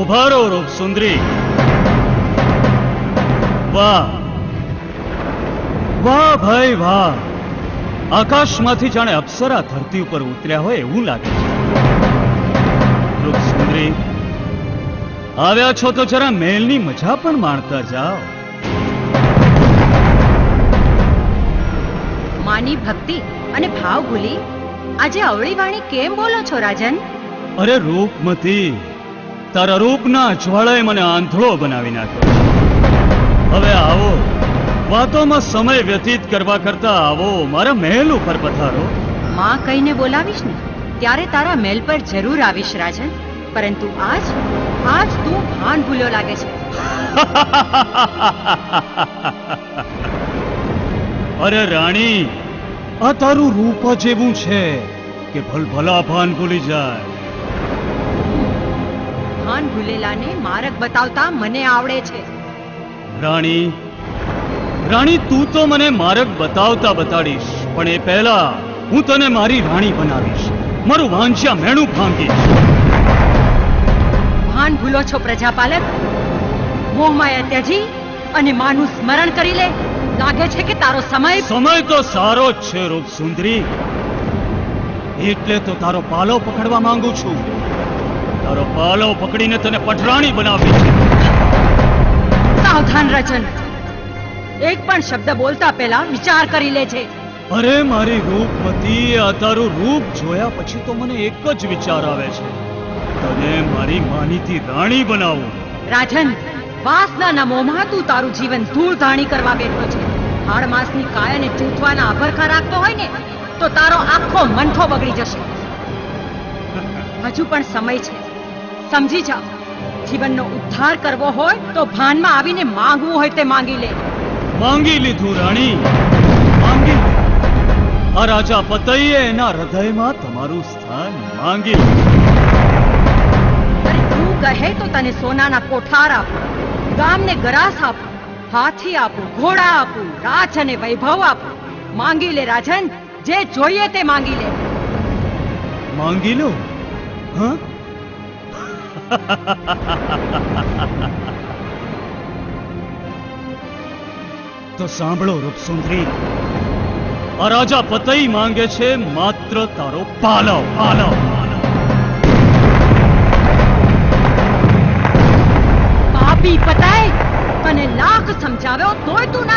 ઉભારો રૂપ સુંદરી. વાહ વાહ ભાઈ વાહ, આકાશમાંથી જાણે અપ્સરા ધરતી ઉપર ઉતર્યા હોય એવું લાગે છે. રૂપ સુંદરી, આવ્યા છો તો જરા મહેલની મજા પણ માણતા જાઓ. માની ભક્તિ અને ભાવ ભૂલી આજે અવળી વાણી કેમ બોલો છો રાજન? અરે રૂપમતી, તારા રૂપના જ્વાળાએ મને આંધળો બનાવી નાખ્યો. હવે આવો, વાતોમાં સમય વ્યતીત કરવા કરતા આવો મારા મહેલ ઉપર પધારો. માં કહીને બોલાવીશ ને ત્યારે તારા મહેલ પર જરૂર આવીશ રાજન, પરંતુ આજ તું ભાન ભૂલ્યો લાગે છે. અરે રાણી, આ તારું રૂપ જ એવું છે કે ભલભલા ભાન ભૂલી જાય. ભાન ભૂલેલાને માર્ગ બતાવતા મને આવડે છે. રાણી રાણી, તું તો મને માર્ગ બતાવતા બતાડીશ, પણ એ પહેલા હું તને મારી રાણી બનાવીશ, મારું વાંચ્યા મેણું ભાંગીશ. ભાન ભૂલો છો પ્રજાપાલક? મોહમાયા ત્યજી અને માનું સ્મરણ કરી લે. લાગે છે કે તારો સમય તો સારો જ છે રૂપ સુંદરી, એટલે તો તારો પાલો પકડવા માંગુ છું. તારો પાલો પકડીને તને પટરાણી બનાવી છે. સાવધાન રચન, એક પણ શબ્દ બોલતા પહેલા વિચાર કરી લેજે. અરે મારી રૂપમતી, આ તારું રૂપ જોયા પછી તો મને એક જ વિચાર આવે છે, તને મારી માનીતી રાણી બનાવું. રાજન, વાસનાના મોહમાં તું તારું જીવન ધૂળધાણી કરવા બેઠો છે. હાડ માસની કાયાને ચૂંટવાના અભરખા રાખતો હોય ને તો તારો આખો મંઠો બગડી જશે. હજુ પણ સમય છે, સમજી જા. જીવનનો ઉદ્ધાર કરવો હોય તો ભાનમાં આવીને માંગવું હોય તે માંગી લે. માંગી લીધું રાણી, માંગી લીધું. આ રાજા પતઈએ એના હૃદયમાં તમારું સ્થાન માંગી લીધું. અરે તું કહે તો તને સોનાના કોઠાર આપું, ગામને ગરાસ આપું, હાથી આપું, ઘોડા આપું, રાજ અને વૈભવ આપું. માંગી લે રાજન, જે જોઈએ તે માંગી લે. માંગી લો? હા, તો સાંભળો રૂપસુંદરી, આ રાજા પતઈ માંગે છે માત્ર તારો પાલવ. પાપી પતાય, તને લાખ સમજાવ્યો તોય તું ના